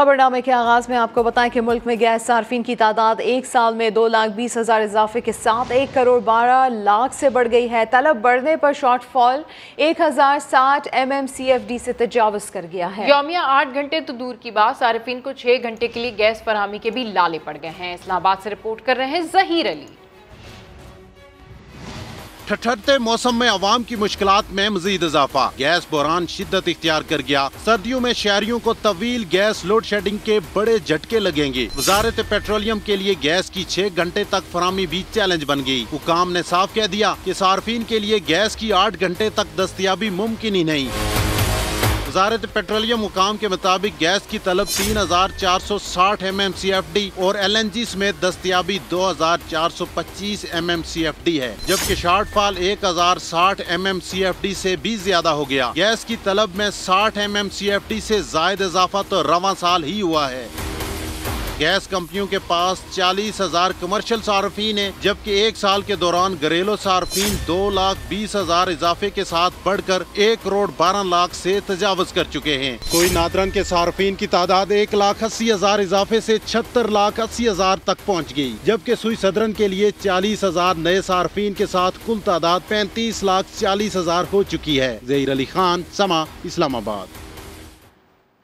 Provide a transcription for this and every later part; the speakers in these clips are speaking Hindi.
खबरनामे के आगाज़ में आपको बताएं कि मुल्क में गैस सार्फिन की तादाद एक साल में 2,20,000 इजाफे के साथ 1,12,00,000 से बढ़ गई है। तलब बढ़ने पर शॉर्टफॉल 1,060 MMCFD से तजावुज कर गया है। यौमिया 8 घंटे तो दूर की बात, सार्फिन को 6 घंटे के लिए गैस फरहमी के भी लाले पड़ गए हैं। इस्लामाबाद से रिपोर्ट कर रहे हैं जहीर अली। ठठरते मौसम में अवाम की मुश्किलात में मजीद इजाफा, गैस बहरान शिद्दत इख्तियार कर गया। सर्दियों में शहरियों को तवील गैस लोड शेडिंग के बड़े झटके लगेंगे। वजारत पेट्रोलियम के लिए गैस की 6 घंटे तक फराहमी भी चैलेंज बन गई। हुकाम ने साफ कह दिया कि सार्फिन के लिए गैस की 8 घंटे तक दस्तयाबी मुमकिन ही नहीं। वजारत पेट्रोलियम हुकाम के मुताबिक गैस की तलब 3,460 MMCFD और LNG समेत दस्तयाबी 2,425 MMCFD है, जबकि शॉर्टफॉल 1,060 MMCFD से भी ज्यादा हो गया। गैस की तलब में 60 MMCFD से जायद इजाफा तो रवां साल ही हुआ है। गैस कंपनियों के पास 40,000 कमर्शियल सार्फिन है, जबकि एक साल के दौरान घरेलू सार्फिन 2,20,000 इजाफे के साथ बढ़कर 1,12,00,000 से तजावज कर चुके हैं। कोई नादरन के सार्फिन की तादाद 1,80,000 इजाफे से 76,80,000 तक पहुँच गई, जबकि सुई सदरन के लिए 40,000 नए सार्फिन के साथ कुल तादाद 35,40,000 हो चुकी है। जहीर अली खान, समा, इस्लामाबाद।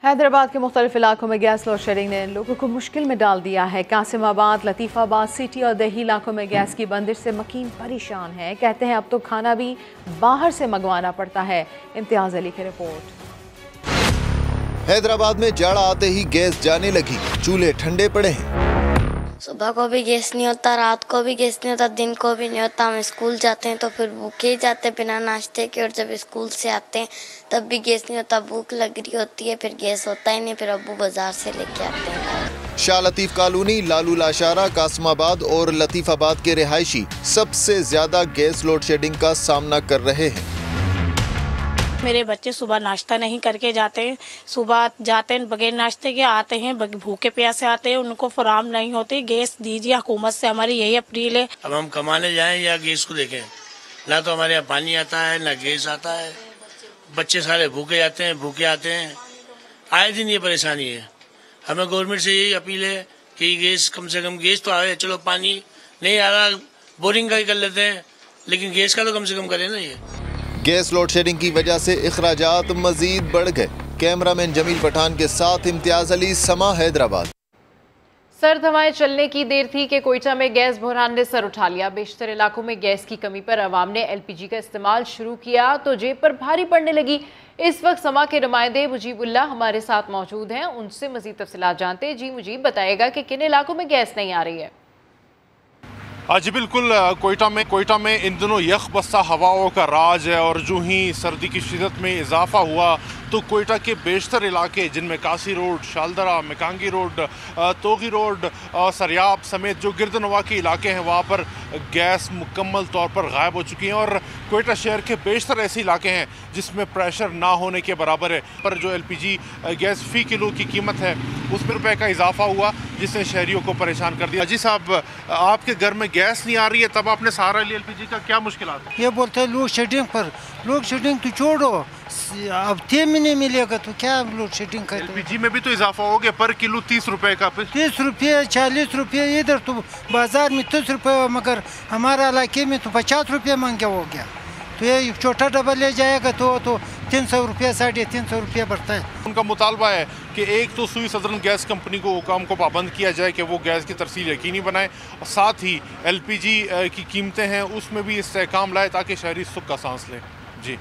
हैदराबाद के मुख्तलिफ इलाकों में गैस लोड शेडिंग ने लोगों को मुश्किल में डाल दिया है। कासिमाबाद, लतीफ़ाबाद सिटी और दही इलाकों में गैस की बंदिश से मकीन परेशान है। कहते हैं अब तो खाना भी बाहर से मंगवाना पड़ता है। इम्तियाज अली की रिपोर्ट। हैदराबाद में जाड़ा आते ही गैस जाने लगी, चूल्हे ठंडे पड़े हैं। सुबह को भी गैस नहीं होता, रात को भी गैस नहीं होता, दिन को भी नहीं होता। हम स्कूल जाते हैं तो फिर भूखे ही जाते हैं बिना नाश्ते के, और जब स्कूल से आते हैं तब भी गैस नहीं होता, भूख लग रही होती है, फिर गैस होता ही नहीं, फिर अब्बू बाजार से लेके आते हैं। शाह लतीफ कॉलोनी, लालू लाशारा, कासिमाबाद और लतीफ़ाबाद के रिहायशी सबसे ज्यादा गैस लोड शेडिंग का सामना कर रहे हैं। मेरे बच्चे सुबह नाश्ता नहीं करके जाते हैं, सुबह जाते हैं बगैर नाश्ते के, आते हैं भूखे प्यासे आते हैं, उनको फराहम नहीं होती। गैस दीजिए, हुकूमत से हमारी यही अपील है। अब हम कमाने जाएं या गैस को देखें, ना तो हमारे यहाँ पानी आता है ना गैस आता है। बच्चे सारे भूखे जाते हैं, भूखे आते हैं, आए दिन ये परेशानी है। हमें गवर्नमेंट से यही अपील है कि गैस कम से कम, गैस तो आए, चलो पानी नहीं आ रहा बोरिंग का ही कर लेते हैं, लेकिन गैस का तो कम से कम करें ना। ये गैस लोड शेडिंग की वजह से इखराजात मजीद बढ़ गए। कैमरामैन जमील पठान के साथ इम्तियाज अली, समा, हैदराबाद। सर्द हवाएं चलने की देर थी कि कोयटा में गैस बहरान ने सर उठा लिया। बेशतर इलाकों में गैस की कमी पर अवाम ने LPG का इस्तेमाल शुरू किया तो जेब पर भारी पड़ने लगी। इस वक्त समा के नुमाइंदे मुजीबुल्लाह हमारे साथ मौजूद हैं, उनसे मजीद तफसीलात जानते हैं। जी मुजीब, बताएगा कि किन इलाकों में गैस नहीं आ रही है? जी बिल्कुल, कोयटा में इन दिनों यख बस्ता हवाओं का राज है, और जो ही सर्दी की शिदत में इजाफा हुआ तो कोयटा के बेशतर इलाके, जिनमें कासी रोड, शालदरा, मिकांगी रोड, तोगी रोड, सरियाब समेत जो गिरदनवा के इलाके हैं, वहाँ पर गैस मुकम्मल तौर पर गायब हो चुकी हैं। और कोयटा शहर के बेशतर ऐसे इलाके हैं जिसमें प्रेशर ना होने के बराबर है। पर जो LPG गैस फ़ी किलो की कीमत है उसमें रुपये का इजाफा हुआ, जिसने शहरियों को परेशान कर दिया। जी साहब, आपके घर में गैस नहीं आ रही है, तब आपने सहारा लिया LPG का, क्या मुश्किलात है? ये बोलते हैं लोड शेडिंग पर, लोड शेडिंग तो छोड़ो, अब 3 महीने मिलेगा तो क्या लोड शेडिंग का? LPG में भी तो इजाफा हो गया, पर किलो 30 रुपए का। 30 रुपये, 40 रुपये, इधर तो बाजार में 30 रुपये, मगर हमारे इलाके में तो 50 रुपये महंगा हो गया। तो ये छोटा डब्बा ले जाएगा तो 300 रुपये, 350 रुपये बढ़ता है। उनका मुतालबा है कि एक तो सुई सदरन गैस कंपनी को हुकाम को पाबंद किया जाए कि वो गैस की तरसील यकीनी बनाए, और साथ ही LPG की कीमतें हैं उसमें भी इस्तेहकाम लाए ताकि शहरी सुख का सांस लें। जी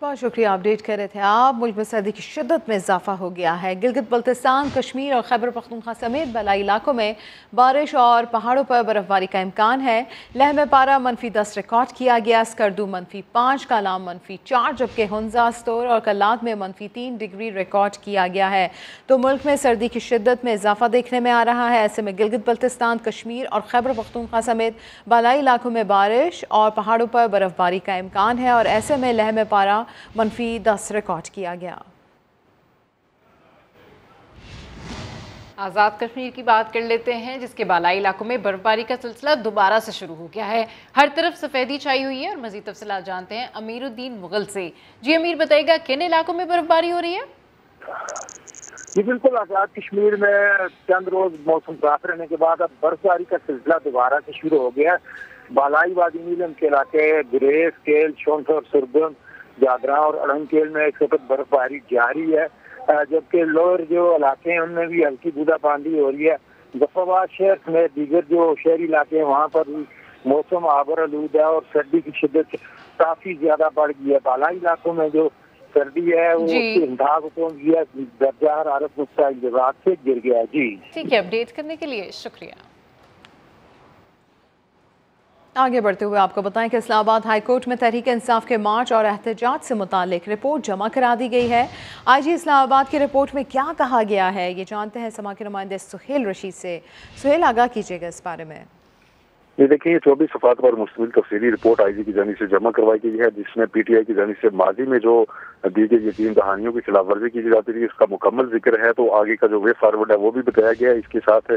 बहुत शुक्रिया, अपडेट कर रहे थे आप। मुल्क में सर्दी की शिद्दत में इजाफा हो गया है। गिलगित बल्तिस्तान, कश्मीर और खैबर पख्तूनख्वा समेत बलाई इलाकों में बारिश और पहाड़ों पर बर्फबारी का इम्कान है। लहम पारा -10 रिकॉर्ड किया गया, स्कर्दू -5, कालाम -4, जबकि हुंजा, स्तोर और कल्लात में -3 डिग्री रिकॉर्ड किया गया है। तो मुल्क में सर्दी की शिद्दत में इजाफा देखने में आ रहा है। ऐसे में गिलगित बल्तिस्तान, कश्मीर और खैबर पख्तूनख्वा समेत बलाई इलाकों में बारिश और पहाड़ों पर बर्फबारी का इम्कान है, और ऐसे में लहम पारा -10 रिकॉर्ड किया गया। आज़ाद कश्मीर की बात कर लेते हैं, जिसके बालाई इलाकों में बर्फबारी का सिलसिला दोबारा से शुरू हो गया है। हर तरफ सफ़ेदी छाई हुई है, और मज़ीद तफसीलात जानते हैं अमीरुद्दीन मुगल से। जी अमीर, बताइएगा किन इलाकों में बर्फबारी हो रही है? जी बिल्कुल, आज़ाद कश्मीर में चंद रोज मौसम साफ रहने के बाद अब बर्फबारी का सिलसिला दोबारा से शुरू हो गया। बालाई वादी नीलम के इलाके गुरेज, केल, शोनथर, सुरगम, जागरा और अड़ंगकेल में एक सतत बर्फबारी जारी है, जबकि लोअर जो इलाके हैं उनमें भी हल्की बूंदाबांदी हो रही है। जफराबाद शहर समेत दीगर जो शहरी इलाके हैं वहाँ पर भी मौसम आबर आलूद है और सर्दी की शिद्दत काफी ज्यादा बढ़ गई है। बालाई इलाकों में जो सर्दी है वो इंतहा को पहुंच गया, दर्जा हरारत मुस्तकिल से गिर गया। जी ठीक है, अपडेट करने के लिए शुक्रिया। आगे बढ़ते हुए आपको बताएं कि इस्लामाबाद हाई कोर्ट में तहरीक इंसाफ के मार्च और एहतजाज से मुतालिक रिपोर्ट जमा करा दी गई है। आईजी इस्लामाबाद की रिपोर्ट में क्या कहा गया है, ये जानते हैं समा के नुमाइंदे सुहेल रशीद से। सुहेल, आगाह कीजिएगा इस बारे में। ये देखिए, 24 सफ़ात पर मुश्तमिल तफसीली रिपोर्ट आईजी की जानिब से जमा करवाई गई है, जिसमें पीटीआई की जानिब से माजी में जो दी गई यकीन दहानियों की खिलाफ वर्जी की जाती थी इसका मुकम्मल जिक्र है। तो आगे का जो वे फॉरवर्ड है वो भी बताया गया है। इसके साथ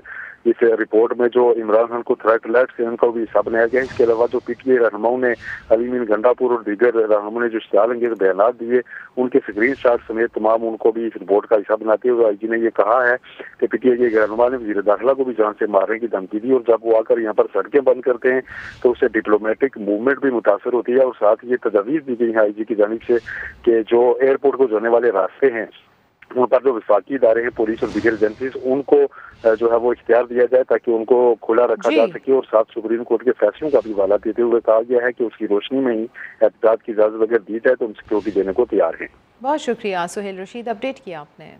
इस रिपोर्ट में जो इमरान खान को थ्रेट अलर्ट से उनका भी हिस्सा बनाया गया है। इसके अलावा जो पीटीआई रहनुमाओं ने अलीमीन गंडापुर और दीगर रहनुमाओं ने जो इश्तिहाल अंगेज बयान दिए उनके स्क्रीन शॉट समेत तमाम उनको भी इस रिपोर्ट का हिस्सा बनाते हुए आईजी ने ये कहा है कि पीटीआई के रहनुमा ने वज़ीर दाखिला को भी जान से मारने की धमकी दी और जब वो आकर यहाँ पर सड़कें बंद करते हैं तो उससे डिप्लोमेटिक मूवमेंट भी मुतासर होती है। और साथ ये तजवीज़ दी गई है आईजी की जानिब से कि जो एयरपोर्ट को जाने वाले रास्ते हैं उन पर जो विफाकी इदारे हैं, पुलिस और दीगर एजेंसीज, उनको जो है वो इख्तियार दिया जाए ताकि उनको खुला रखा जा सके। और साथ सुप्रीम कोर्ट के फैसलों का भी हवाला देते हुए कहा गया है कि उसकी रोशनी में ही एहतियात की इजाजत अगर दी जाए तो हम सिक्योरिटी देने को तैयार हैं। बहुत शुक्रिया सुहेल रशीद, अपडेट किया आपने।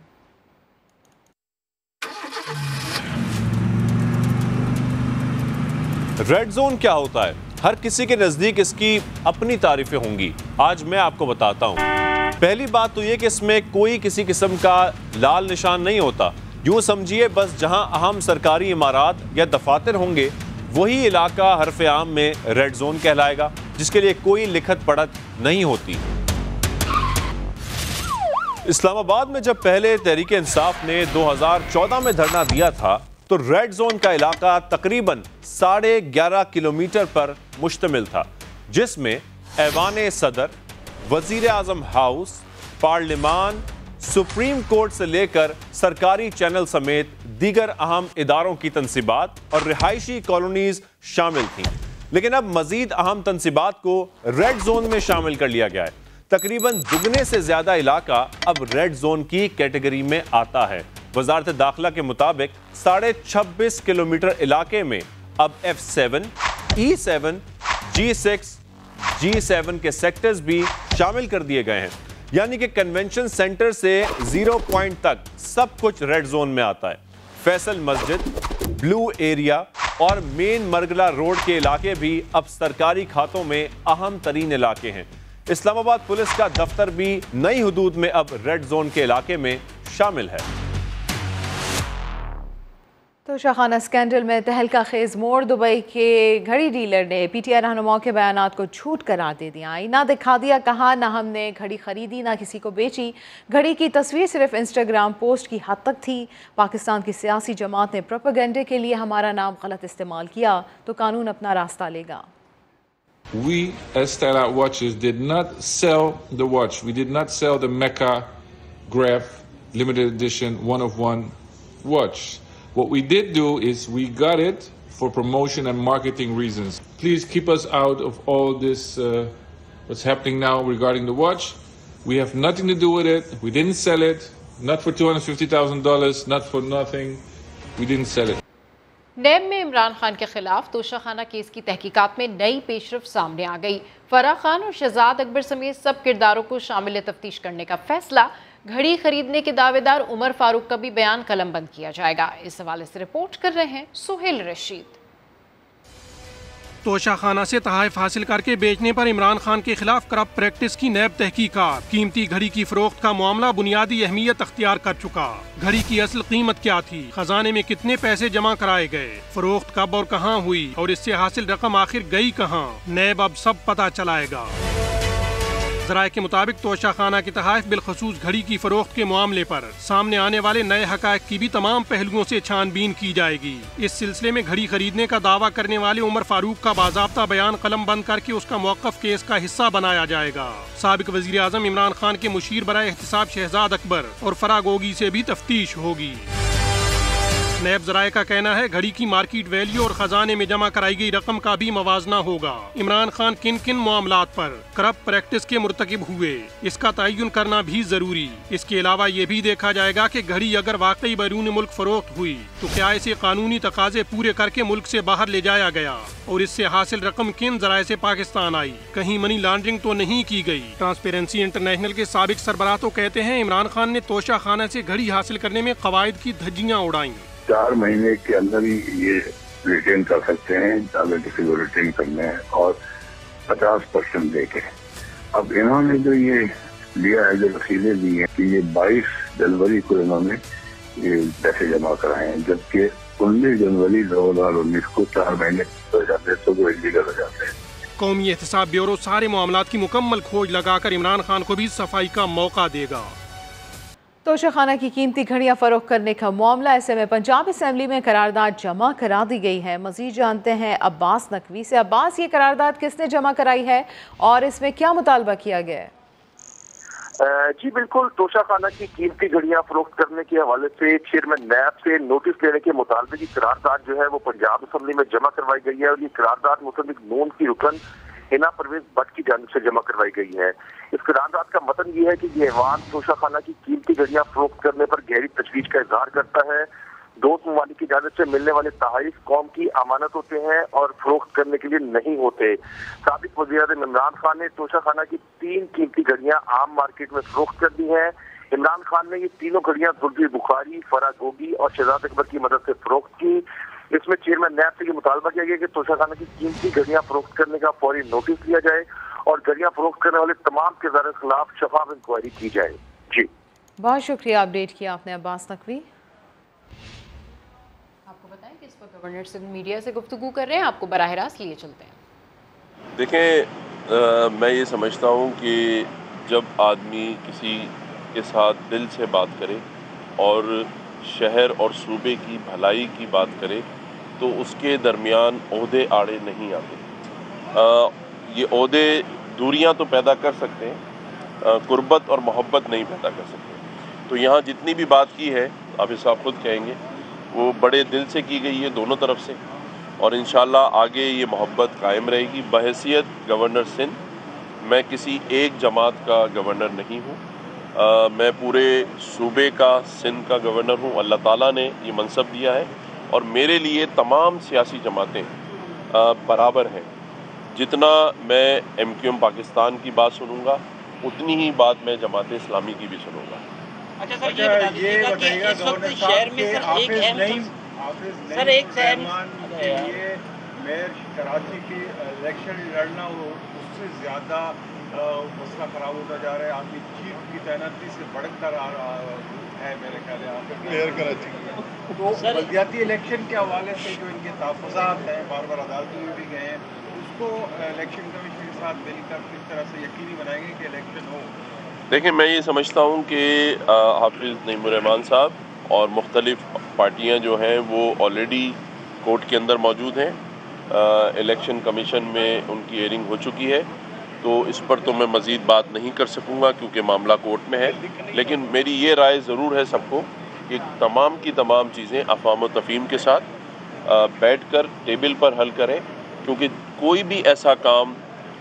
रेड जोन क्या होता है? हर किसी के नजदीक इसकी अपनी तारीफें होंगी। आज मैं आपको बताता हूं। पहली बात तो ये कि इसमें कोई किसी किस्म का लाल निशान नहीं होता। यूं समझिए बस जहां अहम सरकारी इमारात या दफातर होंगे वही इलाका हरफ आम में रेड जोन कहलाएगा, जिसके लिए कोई लिखत पढ़त नहीं होती। इस्लामाबाद में जब पहले तहरीक इंसाफ ने 2014 में धरना दिया था तो रेड जोन का इलाका तकरीबन 11.5 किलोमीटर पर मुश्तमिल था, जिसमें ऐवान सदर, वजीर आजम हाउस, पार्लिमान, सुप्रीम कोर्ट से लेकर सरकारी चैनल समेत दीगर अहम इदारों की तंसीबात और रिहायशी कॉलोनीज शामिल थीं। लेकिन अब मजीद अहम तंसीबात को रेड जोन में शामिल कर लिया गया है। तकरीबन दुगने से ज्यादा इलाका अब रेड जोन की कैटेगरी में आता है। वजारत दाखिला के मुताबिक 26.5 किलोमीटर इलाके में अब F7, E7, G6, G7 के सेक्टर्स भी शामिल कर दिए गए हैं। यानी कि कन्वेंशन सेंटर से 0 पॉइंट तक सब कुछ रेड जोन में आता है। फैसल मस्जिद, ब्लू एरिया और मेन मरगला रोड के इलाके भी अब सरकारी खातों में अहम तरीन इलाके हैं। इस्लामाबाद पुलिस का दफ्तर भी नई हुदूद में अब रेड जोन के इलाके में शामिल है। तो शाखाना स्कैंडल में तहलका खेज मोड़, दुबई के घड़ी डीलर ने पीटीआई रहनुमाओं के बयानात को झूठ करार दे दिया। ना दिखा दिया, कहा ना हमने घड़ी खरीदी ना किसी को बेची। घड़ी की तस्वीर सिर्फ इंस्टाग्राम पोस्ट की हद तक थी। पाकिस्तान की सियासी जमात ने प्रोपेगेंडे के लिए हमारा नाम गलत इस्तेमाल किया तो कानून अपना रास्ता लेगा। We as Stylight Watches did not sell the watch. We did not sell the Mecca Graph limited edition 1-of-1 watch. What we did do is we got it for promotion and marketing reasons. Please keep us out of all this what's happening now regarding the watch. We have nothing to do with it. We didn't sell it. Not for $250,000, not for nothing. We didn't sell it. नैब में इमरान खान के खिलाफ तोशाखाना केस की तहकीकात में नई पेशरफ सामने आ गई। फराह खान और शहजाद अकबर समेत सब किरदारों को शामिल तफ्तीश करने का फैसला। घड़ी खरीदने के दावेदार उमर फारूक का भी बयान कलमबंद किया जाएगा। इस हवाले से रिपोर्ट कर रहे हैं सुहेल रशीद। तोशाखाना से तहाइफ हासिल करके बेचने पर इमरान खान के खिलाफ करप्ट प्रैक्टिस की नैब तहकीकात। कीमती घड़ी की फरोख्त का मामला बुनियादी अहमियत अख्तियार कर चुका। घड़ी की असल कीमत क्या थी, खजाने में कितने पैसे जमा कराए गए, फरोख्त कब और कहां हुई और इससे हासिल रकम आखिर गई कहां, नैब अब सब पता चलाएगा। ज़राए के मुताबिक तोशाखाना के तहत बिलखसूस घड़ी की फरोख्त के मामले पर सामने आने वाले नए हक़ाइक़ की भी तमाम पहलुओं से छानबीन की जाएगी। इस सिलसिले में घड़ी खरीदने का दावा करने वाले उमर फारूक का बाज़ाब्ता बयान कलम बंद करके उसका मौक़िफ़ केस का हिस्सा बनाया जाएगा। साबिक वज़ीर आज़म इमरान खान के मुशीर बराए एहतिसाब शहजाद अकबर और फरागोगी से भी तफ्तीश होगी। नैब ज़राए का कहना है घड़ी की मार्केट वैल्यू और खजाने में जमा कराई गई रकम का भी मवाजना होगा। इमरान खान किन किन मामलात पर करप्ट प्रैक्टिस के मुर्तकिब हुए, इसका तयन करना भी जरूरी। इसके अलावा ये भी देखा जाएगा कि घड़ी अगर वाकई बैरून मुल्क फरोख्त हुई तो क्या इसे कानूनी तकाजे पूरे करके मुल्क से बाहर ले जाया गया और इससे हासिल रकम किन ज़राए से पाकिस्तान आई, कहीं मनी लॉन्ड्रिंग तो नहीं की गई। ट्रांसपेरेंसी इंटरनेशनल के साबिक सरबराह तो कहते हैं इमरान खान ने तोशाखाना से घड़ी हासिल करने में कवायद की धज्जियां उड़ाई। 4 महीने के अंदर ही ये रिटेन कर सकते हैं अगर किसी को रिटेन करना है और 50% देके। अब इन्होंने जो ये लिया है, जो रसीदें दी हैं कि ये 22 जनवरी को इन्होंने ये पैसे जमा कराए हैं, जबकि 19 जनवरी 2019 को 4 महीने हो जाते हैं तो वो इलीगल हो जाते हैं। कौमी एहतिसाब ब्यूरो सारे मामलात की मुकम्मल खोज लगाकर इमरान खान को भी सफाई का मौका देगा। तोशाखाना की कीमती घड़ियां फरोख्त करने का मामला, ऐसे में पंजाब असेंबली में करारदाद जमा करा दी गई है। मजीद जानते हैं अब्बास नकवी से। अब्बास, ये करारदाद किसने जमा कराई है और इसमें क्या मुतालबा किया गया है? जी बिल्कुल, तोशाखाना की कीमती घड़ियां फरोख्त करने के हवाले से चेयरमैन नैब से नोटिस लेने के मुतालबे की करारदाद जो है वो पंजाब असेंबली में जमा करवाई गई है और ये करारदाद मुतल्लिक नून की रुकन हिना परवेज भट्ट की जानिब से जमा करवाई गई है। इस करारदाद का मतन ये है कि ये ऐवान तोशाखाना की कीमती घड़ियां फरोख्त करने पर गहरी तशवीश का इजहार करता है। दोस्त ममालिक की जानिब से मिलने वाले तहाइफ कौम की अमानत होते हैं और फरोख्त करने के लिए नहीं होते। साबिक वज़ीर-ए-आज़म इमरान खान ने तोशाखाना की 3 कीमती घड़ियां आम मार्केट में फरोख्त कर दी हैं। इमरान खान ने ये तीनों घड़ियां जुल्फी बुखारी, फरागोगी और शहजाद अकबर की मदद से फरोख्त की। इसमें चेयरमैन नैब से ये मुतालबा किया गया कि तोशाखाना की कीमती घड़ियां फरोख्त करने का फौरी नोटिस लिया जाए और घड़ियां फरोख्त करने वाले तमाम किरदारों के खिलाफ शफाफ इंक्वायरी की जाए। जी बहुत शुक्रिया, अपडेट किया आपने अब्बास नकवी। आपको बताएं कि इस पर गवर्नर सिंध मीडिया से गुफ्तगू कर रहे हैं, आपको बराह रास्त लिए चलते हैं। देखें, मैं ये समझता हूँ कि जब आदमी किसी के साथ दिल से बात करे और शहर और सूबे की भलाई की बात करे तो उसके दरमियान ओहदे आड़े नहीं आते। ये ओहदे दूरियां तो पैदा कर सकते हैं, कुर्बत और मोहब्बत नहीं पैदा कर सकते। तो यहाँ जितनी भी बात की है, हाफिज़ साहब खुद कहेंगे, वो बड़े दिल से की गई है दोनों तरफ से और इंशाल्लाह आगे ये मोहब्बत कायम रहेगी। बहैसियत गवर्नर सिंध मैं किसी एक जमात का गवर्नर नहीं हूँ, मैं पूरे सूबे का, सिंध का गवर्नर हूँ। अल्लाह ताला ने ये मनसब दिया है और मेरे लिए तमाम सियासी जमातें बराबर हैं। जितना मैं MQM पाकिस्तान की बात सुनूंगा उतनी ही बात मैं जमात इस्लामी की भी सुनूंगा। अच्छा सर, ये बताइएगा कि इस वक्त शहर में सर एक मेयर कराची की इलेक्शन लड़ना हो उससे ज़्यादा मसला खराब होता जा रहा है। आपकी चीफ की तैनाती से बढ़ता है मेरे ख्याल है मेयर कराची तो बल्दियाती इलेक्शन के हवाले से जो इनके तहफ़्फ़ुज़ात हैं, बार बार अदालत में भी गए हैं, उसको इलेक्शन कमीशन के साथ मिलकर किस तरह से यकीनी बनाएंगे कि इलेक्शन हो? देखिए, मैं ये समझता हूँ कि हाफिज़ नईमुर्रहमान साहब और मुख्तलिफ पार्टियाँ जो हैं वो ऑलरेडी कोर्ट के अंदर मौजूद हैं। इलेक्शन कमीशन में उनकी हियरिंग हो चुकी है, तो इस पर तो मैं मज़ीद बात नहीं कर सकूँगा क्योंकि मामला कोर्ट में है। लेकिन मेरी ये राय ज़रूर है सबको कि तमाम की तमाम चीज़ें अफ़वाम व तफ़हीम के साथ बैठकर टेबल पर हल करें, क्योंकि कोई भी ऐसा काम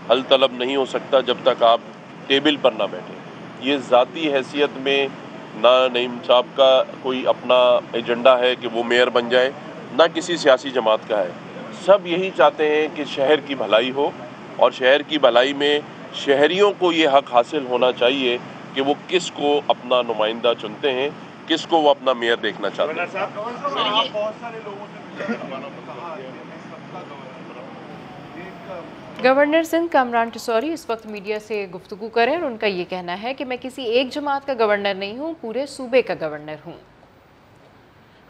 हल तलब नहीं हो सकता जब तक आप टेबल पर ना बैठें। ये ज़ाती हैसियत में ना नईम साहब का कोई अपना एजेंडा है कि वो मेयर बन जाए, ना किसी सियासी जमात का है। सब यही चाहते हैं कि शहर की भलाई हो और शहर की भलाई में शहरियों को ये हक हासिल होना चाहिए कि वो किस को अपना नुमाइंदा चुनते हैं, किस को वो अपना मेयर देखना चाहते हैं। गवर्नर सिंध कामरान टिसौरी इस वक्त मीडिया से गुफ्तगू करें और उनका ये कहना है कि मैं किसी एक जमात का गवर्नर नहीं हूँ, पूरे सूबे का गवर्नर हूँ।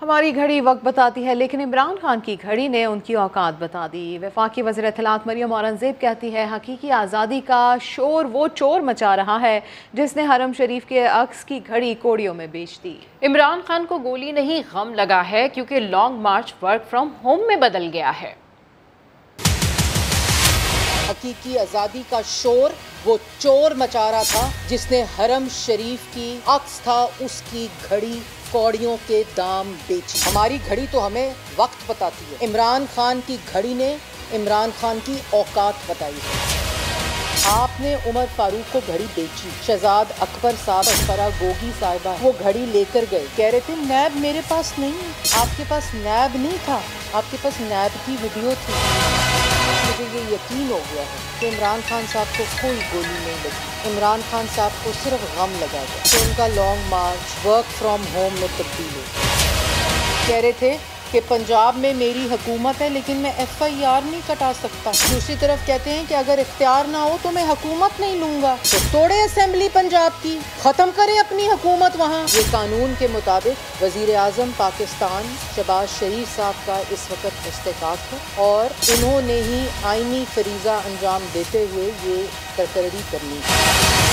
हमारी घड़ी वक्त बताती है, लेकिन इमरान खान की घड़ी ने उनकी औकात बता दी। वफाकी वज़ीर इत्तलात मरियम औरंगज़ेब कहती है, हकीकी आज़ादी का शोर वो चोर मचा रहा है जिसने हरम शरीफ के अक्स की घड़ी कोड़ियों में बेच दी। इमरान खान को गोली नहीं गम लगा है, क्योंकि long March work from home में बदल गया है। हकीकी आज़ादी का शोर वो चोर मचा रहा था जिसने हरम शरीफ की अक्स था उसकी घड़ी कौड़ियों के दाम बेची। हमारी घड़ी तो हमें वक्त बताती है, इमरान खान की घड़ी ने इमरान खान की औकात बताई है। आपने उमर फारूक को घड़ी बेची, शहजाद अकबर साहब और फरा गोगी साहिबा वो घड़ी लेकर गए, कह रहे थे नैब मेरे पास नहीं है। आपके पास नैब नहीं था, आपके पास नैब की वीडियो थी। मुझे ये यकीन हो गया है कि इमरान खान साहब को कोई गोली नहीं लगी, इमरान खान साहब को सिर्फ गम लगा गया तो उनका long March work from home में तब्दील हो। कह रहे थे कि पंजाब में मेरी हुकूमत है लेकिन मैं FIR नहीं कटा सकता। दूसरी तरफ कहते हैं कि अगर इख्तियार ना हो तो मैं हुकूमत नहीं लूँगा। तो तोड़े असेंबली पंजाब की, ख़त्म करें अपनी हुकूमत वहाँ। ये कानून के मुताबिक वज़ीर आज़म पाकिस्तान शहबाज शरीफ साहब का इस वक्त इस्तेकाक है और उन्होंने ही आईनी फरीज़ा अंजाम देते हुए ये तरकरड़ी करनी है।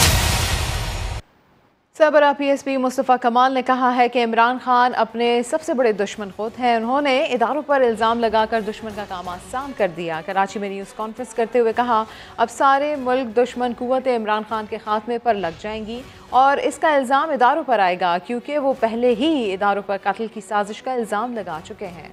सरबराह PSP मुस्तफ़ा कमाल ने कहा है कि इमरान खान अपने सबसे बड़े दुश्मन खुद हैं। उन्होंने इदारों पर इल्ज़ाम लगाकर दुश्मन का काम आसान कर दिया। कराची में न्यूज़ कॉन्फ्रेंस करते हुए कहा, अब सारे मुल्क दुश्मन कुव्वतें इमरान खान के खात्मे पर लग जाएंगी और इसका इल्ज़ाम इदारों पर आएगा, क्योंकि वो पहले ही इदारों पर कत्ल की साजिश का इल्ज़ाम लगा चुके हैं।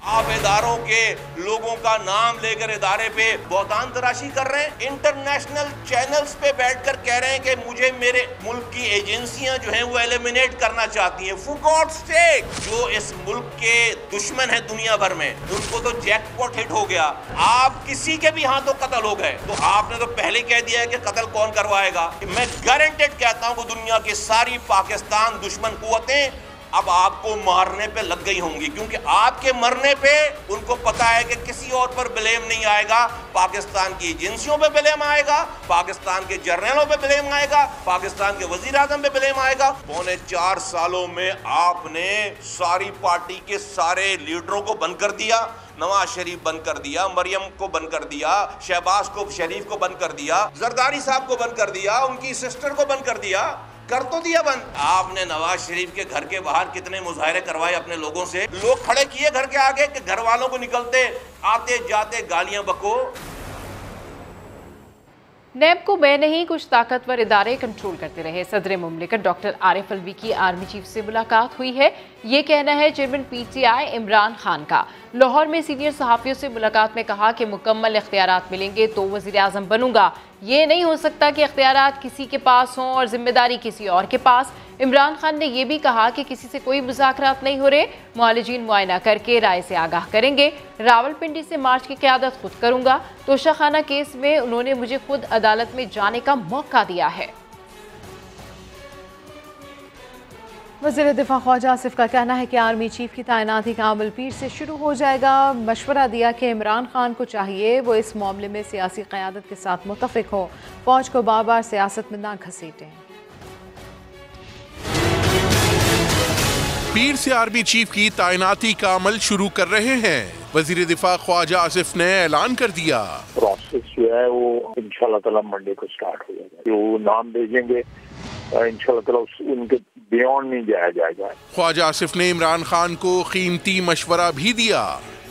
आप इदारों के लोगों का नाम लेकर इदारे पे बहतान तराशी कर रहे हैं। इंटरनेशनल चैनल्स पे बैठकर कह रहे हैं कि मुझे मेरे मुल्क की एजेंसियां जो हैं वो एलिमिनेट करना चाहती हैं। फॉर गॉड्स सेक, जो इस मुल्क के दुश्मन है दुनिया भर में, उनको तो जैकपॉट हिट हो गया। आप किसी के भी हाथों कत्ल हो गए तो आपने तो पहले कह दिया है कि कत्ल कौन करवाएगा। मैं गारंटेड कहता हूं कि दुनिया की सारी पाकिस्तान दुश्मन कुव्वतें अब आपको मारने पे लग गई होंगी, क्योंकि आपके मरने पे उनको पता है कि किसी और पर ब्लेम नहीं आएगा। पाकिस्तान की एजेंसियों पे ब्लेम आएगा, पाकिस्तान के जर्नलों पे ब्लेम आएगा, पाकिस्तान के वजीर आज़म पे ब्लेम आएगा। पौने 4 सालों में आपने सारी पार्टी के सारे लीडरों को बंद कर दिया। नवाज शरीफ बंद कर दिया, मरियम को बंद कर दिया, शहबाज को शरीफ को बंद कर दिया, जरदारी साहब को बंद कर दिया, उनकी सिस्टर को बंद कर दिया, कर तो दिया बंद। आपने नवाज शरीफ के घर के बाहर कितने मुजाहरे करवाए अपने लोगों से, लोग खड़े किए घर के आगे कि घर वालों को निकलते आते जाते गालियां बको। नैब को मैं नहीं कुछ ताकतवर इदारे कंट्रोल करते रहे। सदर मुमलिकत डॉक्टर आरिफ अलवी की आर्मी चीफ से मुलाकात हुई है, ये कहना है चेयरमैन PTI इमरान खान का। लाहौर में सीनियर सहाफ़ियों से मुलाकात में कहा कि मुकम्मल इख्तियारात मिलेंगे तो वज़ीर आज़म बनूंगा। ये नहीं हो सकता कि इख्तियारात किसी के पास हों और जिम्मेदारी किसी और के पास। इमरान खान ने यह भी कहा कि किसी से कोई मुज़ाकरात नहीं हो रहे, मुआलिजीन मुआयना करके राय से आगाह करेंगे। रावलपिंडी से मार्च की क़यादत खुद करूंगा। तोशाखाना केस में उन्होंने मुझे खुद अदालत में जाने का मौका दिया है। वज़ीर दिफा ख्वाजा आसिफ का कहना है कि आर्मी चीफ की तैनाती का अमल पीर से शुरू हो जाएगा। मशवरा दिया कि इमरान खान को चाहिए वो इस मामले में सियासी क़यादत के साथ मुत्तफ़िक हो, फ़ौज को बार बार सियासत में ना घसीटें। पीर से आर्मी चीफ की तैनाती का अमल शुरू कर रहे हैं। वज़ीर दिफा ख्वाजा आसिफ ने ऐलान कर दिया, प्रोसेस जो है वो इंशाल्लाह ताला मंडे को स्टार्ट हो जाएगा। जो नाम भेजेंगे इंशाल्लाह ताला उनके बियॉन्ड नहीं जाया जाएगा। ख्वाजा आसिफ ने इमरान खान को कीमती मशवरा भी दिया।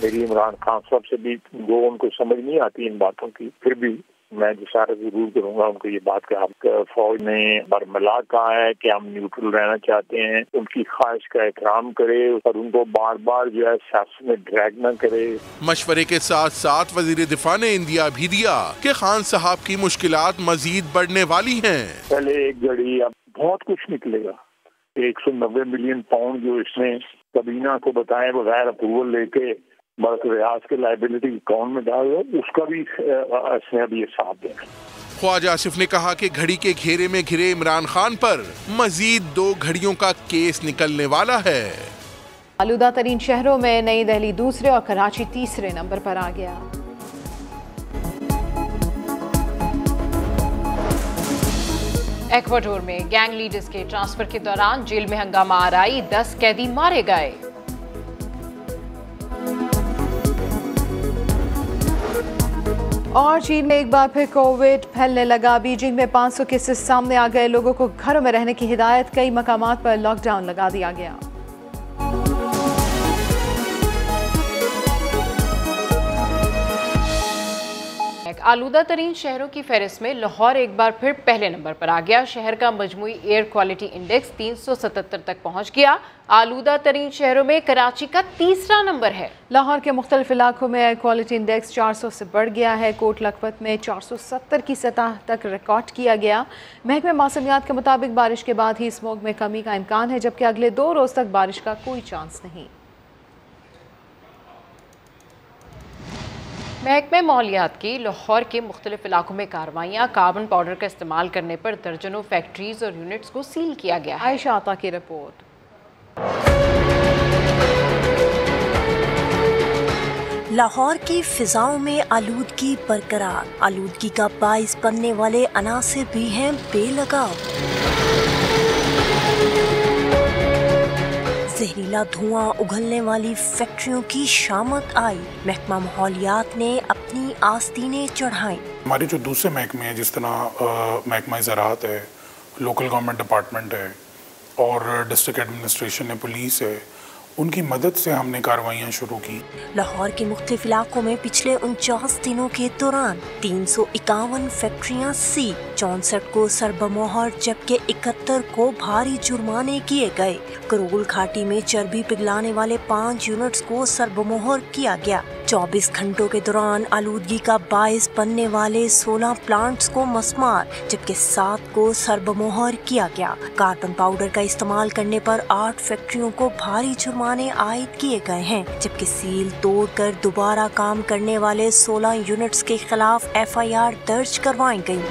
मेरी इमरान खान साहब से भी वो उनको समझ नहीं आती इन बातों की, फिर भी मैं जिसारा जरूर करूंगा उनको ये बात कि आप फौज में बरमला कहा है कि हम न्यूट्रल रहना चाहते हैं, उनकी ख्वाहिश का एहतराम करे और उनको बार बार जो है सियासत में ड्रैग न करे। मशवरे के साथ साथ वजीर दिफा ने इंदिया भी दिया कि खान साहब की मुश्किलात मजीद बढ़ने वाली हैं। पहले एक घड़ी अब बहुत कुछ निकलेगा। 190 मिलियन पाउंड जो इसने कबीना को बताए बगैर अप्रूवल लेके बल्कि रियाज के लाइबिलिटी अकाउंट में डाल दो, उसका भी इसने अभी हिसाब देना। ख्वाजा आसिफ ने कहा कि घड़ी के घेरे में घिरे इमरान खान पर मजीद 2 घड़ियों का केस निकलने वाला है। आलूदा तरीन शहरों में नई दिल्ली दूसरे और कराची तीसरे नंबर पर आ गया। इक्वाडोर में गैंग लीडर्स के ट्रांसफर के दौरान जेल में हंगामा आराई, 10 कैदी मारे गए। और चीन में एक बार फिर कोविड फैलने लगा। बीजिंग में 500 केसेस सामने आ गए। लोगों को घरों में रहने की हिदायत, कई मकामात पर लॉकडाउन लगा दिया गया। आलूदा तरीन शहरों की फहरिस्त में लाहौर एक बार फिर पहले नंबर पर आ गया। शहर का मजमूई एयर क्वालिटी इंडेक्स 377 तक पहुंच गया। आलूदा तरीन शहरों में कराची का तीसरा नंबर है। लाहौर के मुख्तलिफ इलाकों में एयर क्वालिटी इंडेक्स 400 से बढ़ गया है। कोट लखपत में 470 की सतह तक रिकॉर्ड किया गया। महकमे मौसमियात के मुताबिक बारिश के बाद ही स्मोक में कमी का इम्कान है, जबकि अगले 2 रोज तक बारिश का कोई चांस नहीं। महकमे माहौलियात की लाहौर के मुख्तलिफ इलाकों में कार्रवाइयाँ, कार्बन पाउडर का इस्तेमाल करने पर दर्जनों फैक्ट्रीज और यूनिट्स को सील किया गया है। आयशा आता की रिपोर्ट। लाहौर की फिजाओं में आलूदगी बरकरार। आलूदगी का बाइस बनने वाले अनासिर भी हैं बेलगाव। जहरीला धुआं उगलने वाली फैक्ट्रियों की शामत आई। महकमा माहौलियात ने अपनी आस्तीनें चढ़ाई। हमारे जो दूसरे महकमे हैं, जिस तरह महकमा ज़राअत है, लोकल गवर्नमेंट डिपार्टमेंट है और डिस्ट्रिक्ट एडमिनिस्ट्रेशन है, पुलिस है, उनकी मदद से हमने कार्रवाइयाँ शुरू की। लाहौर के मुख्तलिफ इलाकों में पिछले 49 दिनों के दौरान 351 फैक्ट्रियाँ सील, 64 को सरबमोहर जबकि 71 को भारी जुर्माने किए गए। करोल घाटी में चर्बी पिघलाने वाले 5 यूनिट्स को सरबमोहर किया गया। 24 घंटों के दौरान आलूदगी का बाइस बनने वाले 16 प्लांट्स को मसमार जबकि 7 को सरबमोहर किया गया। कार्बन पाउडर का इस्तेमाल करने पर 8 फैक्ट्रियों को भारी जुर्माने आयद किए गए हैं, जबकि सील तोड़कर दोबारा काम करने वाले 16 यूनिट्स के खिलाफ FIR दर्ज करवाई गई।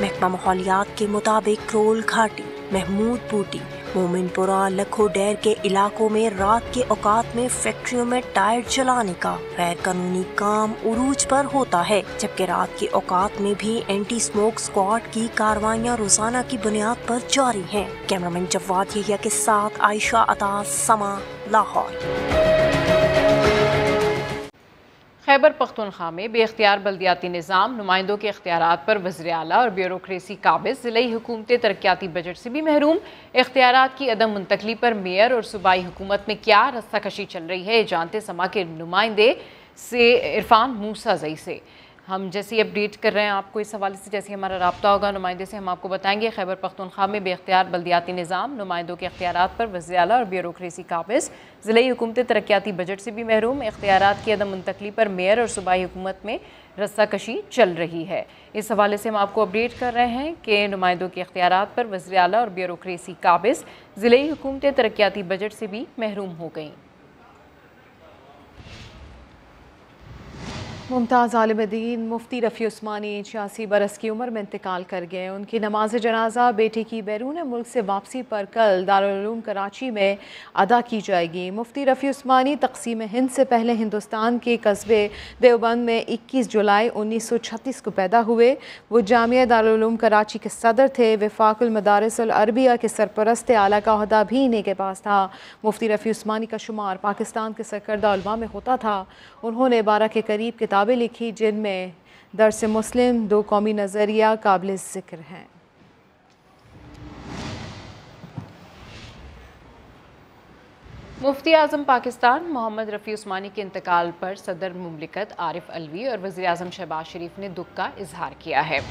महकमा माहौलियात के मुताबिक करोल घाटी, महमूद बूटी, मोमिनपुरा, लखोडेर के इलाकों में रात के औकात में फैक्ट्रियों में टायर जलाने का गैर कानूनी काम उरूज पर होता है, जबकि रात के औकात में भी एंटी स्मोक स्क्वाड की कार्रवाइयाँ रोजाना की बुनियाद पर जारी हैं। कैमरामैन जवाद यहिया के साथ आयशा अता, समा, लाहौर। खैबर पख्तूनख्वा में बेख्तियार बल्दियाती निज़ाम, नुमाइंदों के इख्तियारात पर वज़ीर आला और ब्यूरोक्रेसी काबिज़, ज़िलाई हुकूमतें तरक्याती बजट से भी महरूम। इख्तियारात की अदम मुंतकली पर मेयर और सूबाई हुकूमत में क्या रस्साकशी चल रही है, जानते समा के नुमाइंदे से इरफान मूसाज़ई से। हम जैसे अपडेट कर रहे हैं आपको इस हवाले से, जैसे हमारा राब्ता होगा नुमाइंदे से हम आपको बताएंगे। खैबर पख्तूनख्वा में बेख्तियार बल्दियाती निज़ाम, नुमाइंदों के इख्तियारात पर वज़ीर आला और ब्यूरोक्रेसी काबिज़, ज़िलाई हुकूमतें तरक्याती बजट से भी महरूम। इख्तियारात की अदम मुंतकली पर मेयर और सूबाई हुकूमत में रस्साकशी चल रही है। इस हवाले से हम आपको अपडेट कर रहे हैं कि नुमाइंदों के इख्तियारात पर वज़ीर आला और ब्यूरोक्रेसी काबिज़, ज़िलाई हुकूमतें तरक्याती बजट से भी महरूम हो गईं। मुमताज़ आलिम दीन मुफ्ती रफ़ी उस्मानी 86 बरस की उम्र में इंतकाल कर गए। उनकी नमाज जनाजा बेटे की बैरून मुल्क से वापसी पर कल दारुल उलूम कराची में अदा की जाएगी। मुफ्ती रफ़ी उस्मानी तक़सीम हिंद से पहले हिंदुस्तान के कस्बे देवबंद में 21 जुलाई 1936 को पैदा हुए। वो जामिया दारुल उलूम कराची के सदर थे। वफ़ाक़ुल मदारिस अल अरबिया के सरपरस्त आला का ओहदा भी इन्हीं के पास था। मुफ्ती रफ़ी उस्मानी का शुमार पाकिस्तान के सरकर्दा उलमा में होता था। उन्होंने 12 के करीब किताबें लिखी, जिनमें दर्स मुस्लिम, 2 कौमी नज़रिया काबिल ज़िक्र हैं। मुफ्ती आज़म पाकिस्तान मोहम्मद रफ़ी उस्मानी के इंतकाल पर सदर मुमलिकत आरिफ अलवी और वज़ीर आज़म शहबाज शरीफ ने दुख का इजहार किया है।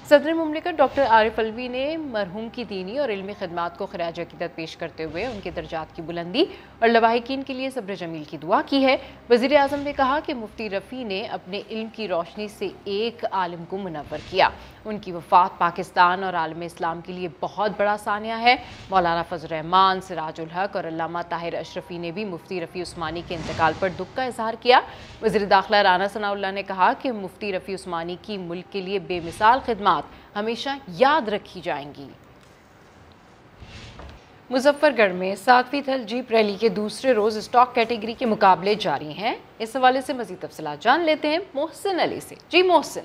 सदर मुमलिकत डॉक्टर आरिफ अलवी ने मरहूम की दीनी और इल्मी खिदमात को खिराज अक़ीदत पेश करते हुए उनके दर्जात की बुलंदी और लवाहिकीन के लिए सब्र जमील की दुआ की है। वज़ीर आज़म ने कहा कि मुफ्ती रफ़ी ने अपने इल्म की रोशनी से एक आलिम को मुनव्वर किया। उनकी वफ़ात पाकिस्तान और आलम इस्लाम के लिए बहुत बड़ा सानिया है। मौलाना फजल रहमान, सिराजुल हक और अल्लामा ताहिर अशरफी ने भी मुफ्ती रफ़ी उस्मानी के इंतकाल पर दुख का इजहार किया। वज़ीर दाखिला राना सनाउल्लाह ने कहा कि मुफ्ती रफ़ी उस्मानी की मुल्क के लिए बेमिसाल खिदमात हमेशा याद रखी जाएंगी। मुजफ्फरगढ़ में 7वीं थल जीप रैली के दूसरे रोज स्टॉक कैटेगरी के मुकाबले जारी हैं। इस हवाले से मज़ीद तफसीलात जान लेते हैं मोहसिन अली से। जी मोहसिन।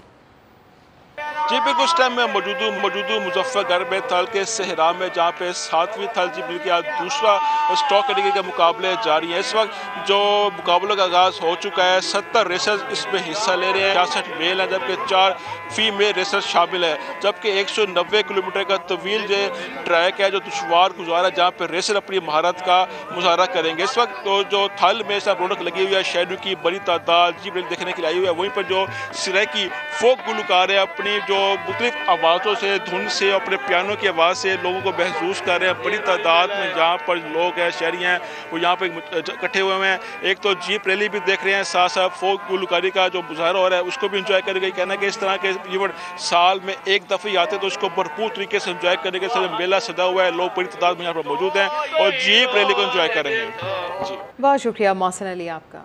जी बिल्कुल, इस टाइम मैं मौजूद मुजफ्फरगढ़ में थल के सहरा में, जहाँ पे 7वीं थल जी बल्कि आज दूसरा स्टॉक कैटेगरी के मुकाबले जारी है। इस वक्त जो मुकाबलों का आगाज़ हो चुका है, 70 रेसर्स इसमें हिस्सा ले रहे हैं, 66 मेल हैं जबकि 4 फीमेल रेसर्स शामिल है। जबकि 190 किलोमीटर का तवील जो ट्रैक है, जो दुश्वार गुजारा, जहाँ पर रेसर अपनी महारत का मुजाहरा करेंगे। इस वक्त तो जो थल में सब रौनक लगी हुई है, शहरों की बड़ी तादाद जी देखने के लिए आई हुई है। वहीं पर जो सिरैकी फोक गुलकार है अपनी जो मुख्तलिफ आवाज़ों से, धुन से, अपने पियानो की आवाज़ से लोगों को महसूस कर रहे हैं। बड़ी तादाद में जहाँ पर लोग हैं, शहरी हैं, वो यहाँ पर इकट्ठे हुए हैं। एक तो जीप रैली भी देख रहे हैं, साथ साथ फोक गुलकारी का जो मुजाहरा हो रहा है उसको भी इंजॉय करेंगे। कहना है कि इस तरह के इवेंट साल में एक दफ़े ही आते हैं तो इसको भरपूर तरीके से इंजॉय करने के साथ मेला सजा हुआ है। लोग बड़ी तादाद में यहाँ पर मौजूद हैं और जीप रैली को इंजॉय करेंगे। जी बहुत शुक्रिया मोहसिन अली आपका।